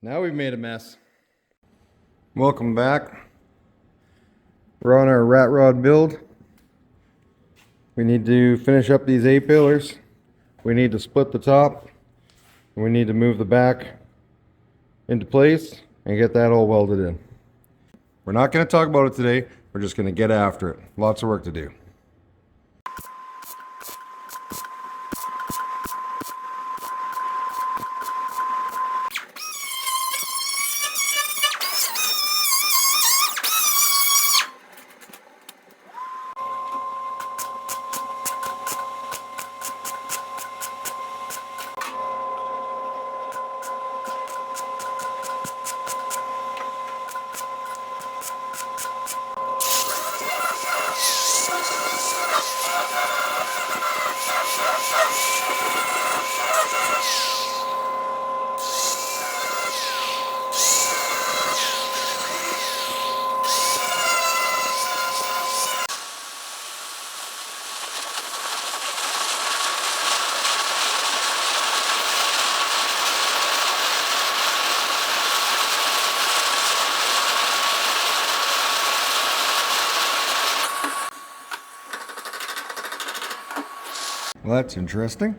Now we've made a mess. Welcome back. We're on our RatRod build. We need to finish up these A-pillars. We need to split the top. And we need to move the back into place and get that all welded in. We're not going to talk about it today. We're just going to get after it. Lots of work to do. Well, that's interesting.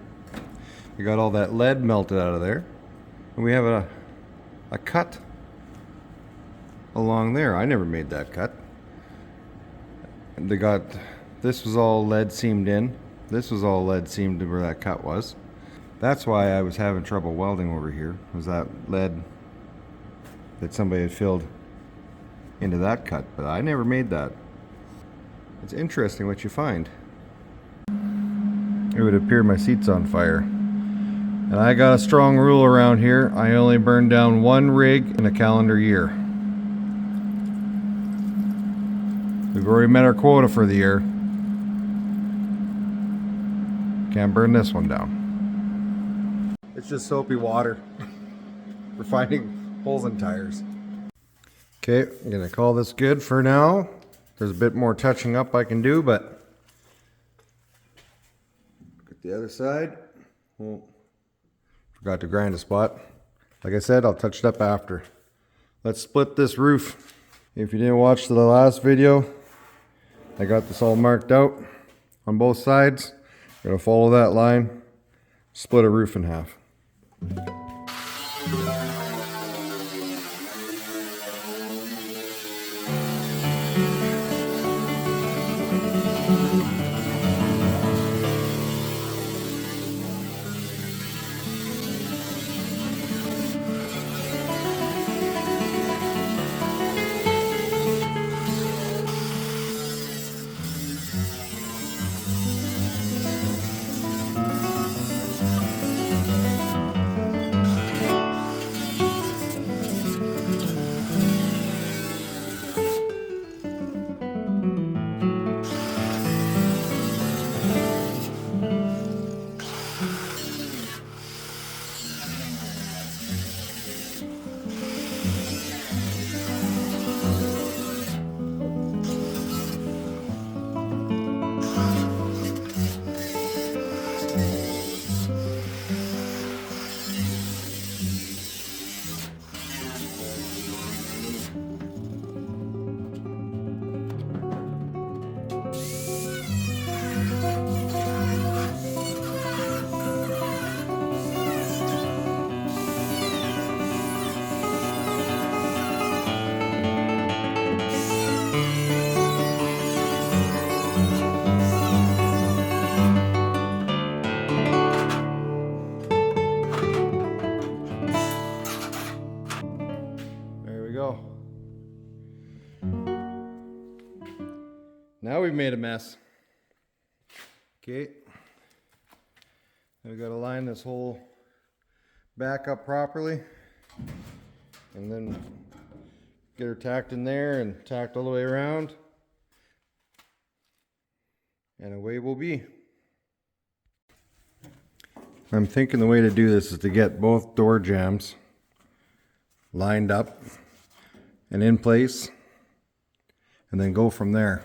We got all that lead melted out of there. And we have a cut along there. I never made that cut. This was all lead seamed in. This was all lead seamed where that cut was. That's why I was having trouble welding over here, was that lead that somebody had filled into that cut. But I never made that. It's interesting what you find. It would appear my seat's on fire. And I got a strong rule around here. I only burn down one rig in a calendar year. We've already met our quota for the year. Can't burn this one down. It's just soapy water. We're finding holes in tires. Okay, I'm gonna call this good for now. There's a bit more touching up I can do, but the other side, well, forgot to grind a spot. Like I said, I'll touch it up after. Let's split this roof. If you didn't watch the last video, I got this all marked out on both sides. I'm gonna follow that line, split a roof in half. Now we've made a mess. Okay. I've got to line this whole back up properly and then get her tacked in there and tacked all the way around. And away we'll be. I'm thinking the way to do this is to get both door jambs lined up and in place and then go from there.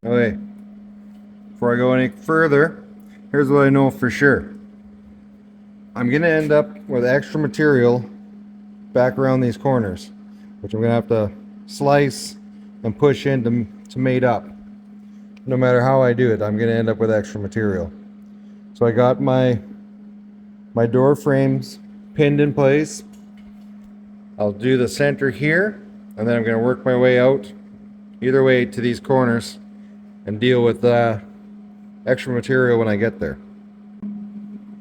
Okay, before I go any further, here's what I know for sure. I'm gonna end up with extra material back around these corners, which I'm gonna have to slice and push in to mate up. No matter how I do it, I'm gonna end up with extra material. So I got my door frames pinned in place. I'll do the center here, and then I'm gonna work my way out either way to these corners and deal with extra material when I get there.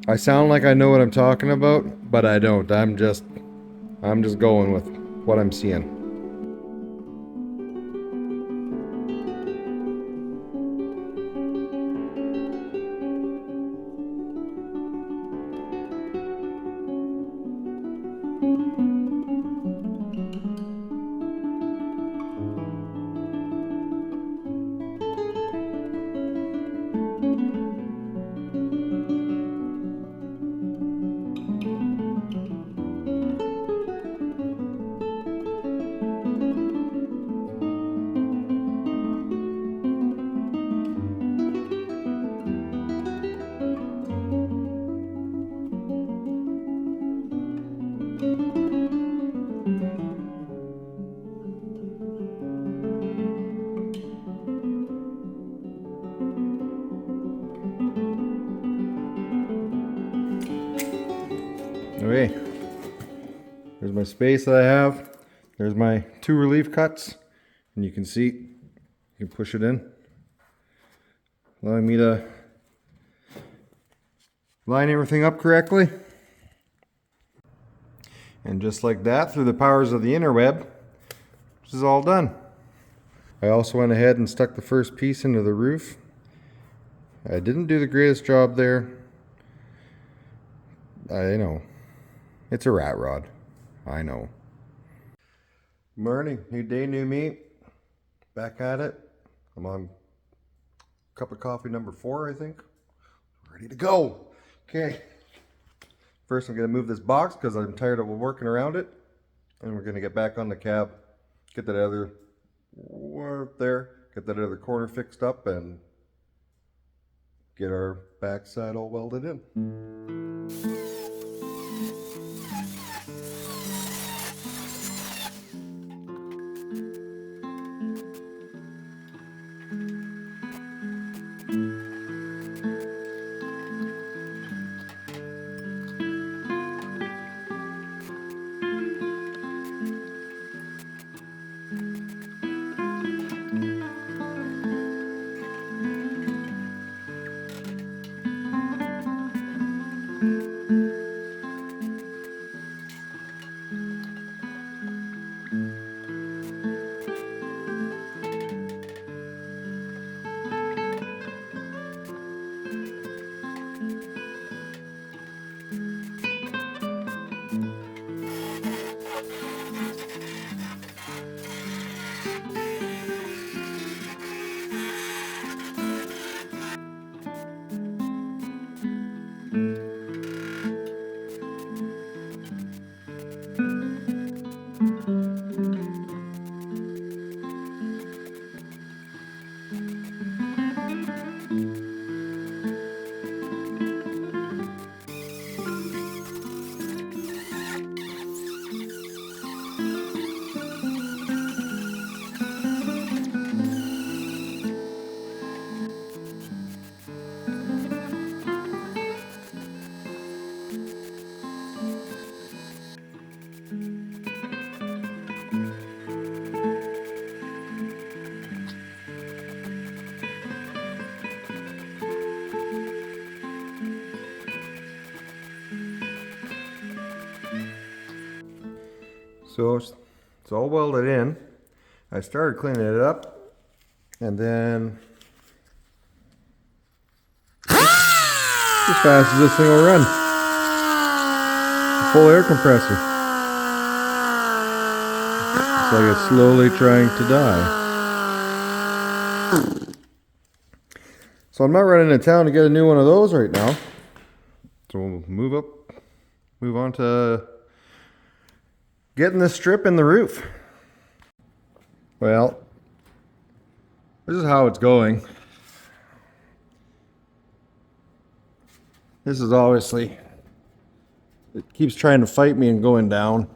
I sound like I know what I'm talking about, but I don't. I'm just going with what I'm seeing. Okay, there's my space that I have. There's my 2 relief cuts, and you can see, you can push it in, allowing me to line everything up correctly. And just like that, through the powers of the interweb, this is all done. I also went ahead and stuck the first piece into the roof. I didn't do the greatest job there. I know. It's a rat rod. I know. Morning, new day, new me. Back at it. I'm on cup of coffee number 4, I think. Ready to go. Okay. First, I'm going to move this box because I'm tired of working around it. And we're going to get back on the cab. Get that other corner fixed up and get our backside all welded in. So it's all welded in. I started cleaning it up, and then as fast as this thing will run. A full air compressor. It's like it's slowly trying to die. So I'm not running to town to get a new one of those right now. So we'll move on to getting this strip in the roof. Well, This is how it's going. This is obviously, it keeps trying to fight me and going down.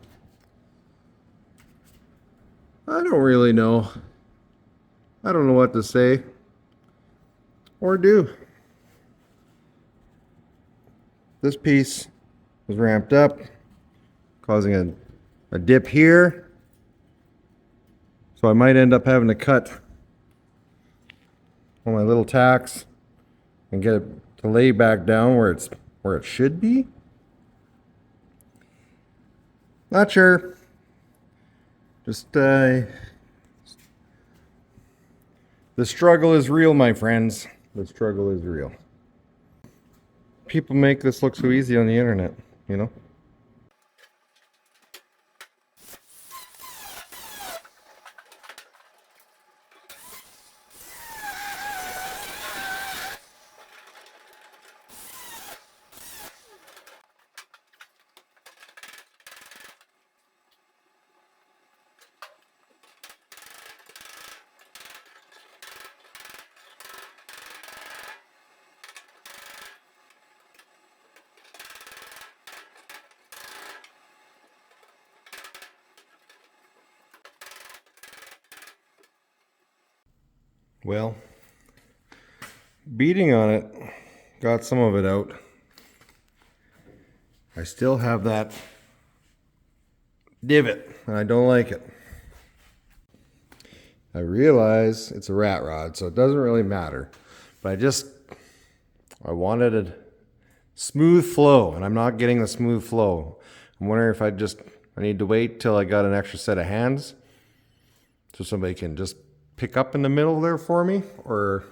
I don't really know. I don't know what to say or do. This piece was ramped up, causing a dip here. So I might end up having to cut on my little tacks and get it to lay back down where it should be. Not sure. Just the struggle is real, my friends. The struggle is real. People make this look so easy on the internet, you know? Well, beating on it got some of it out. I still have that divot and I don't like it. I realize it's a RatRod, so it doesn't really matter. But I wanted a smooth flow, and I'm not getting the smooth flow. I'm wondering if I need to wait till I got an extra set of hands so somebody can just pick up in the middle there for me, or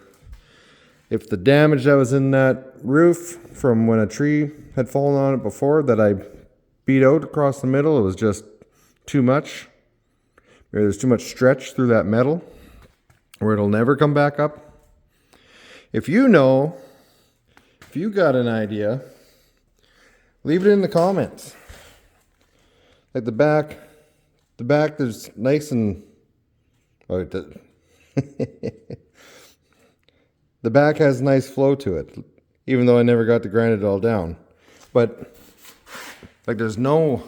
if the damage that was in that roof from when a tree had fallen on it before that I beat out across the middle, it was just too much. Maybe there's too much stretch through that metal where it'll never come back up. If you know, if you got an idea, leave it in the comments. Like the back there's nice and the back has nice flow to it, even though I never got to grind it all down. But like there's no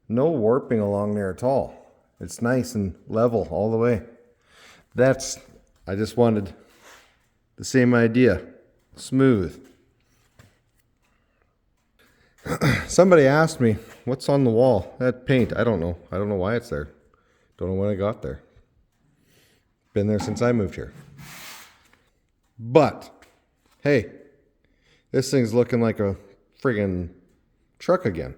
warping along there at all. It's nice and level all the way. I just wanted the same idea, smooth. Somebody asked me, what's on the wall? That paint, I don't know. I don't know why it's there. Don't know when I got there. Been there since I moved here. But, hey, this thing's looking like a friggin' truck again.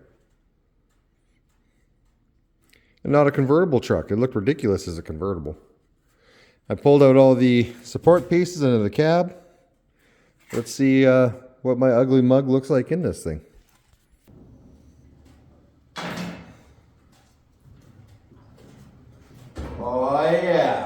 And not a convertible truck. It looked ridiculous as a convertible. I pulled out all the support pieces into the cab. Let's see what my ugly mug looks like in this thing. Oh yeah!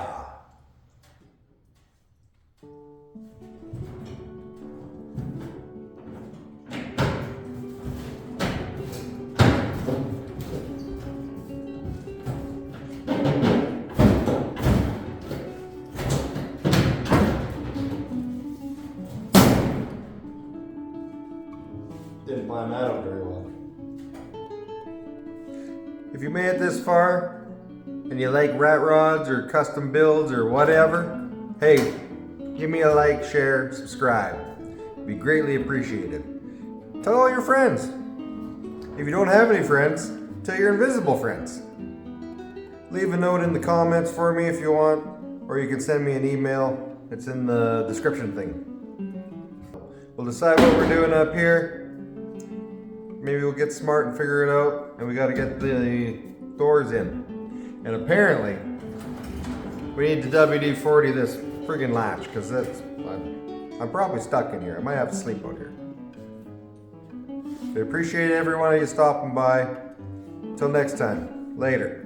Didn't plan that out very well. If you made it this far and you like RatRods or custom builds or whatever, hey, give me a like, share, subscribe. It'd be greatly appreciated. Tell all your friends. If you don't have any friends, tell your invisible friends. Leave a note in the comments for me if you want, or you can send me an email. It's in the description thing. We'll decide what we're doing up here. Maybe we'll get smart and figure it out, and we got to get the doors in. And apparently, we need to WD-40 this friggin' latch, because I'm probably stuck in here. I might have to sleep out here. I appreciate every one of you stopping by. Until next time, later.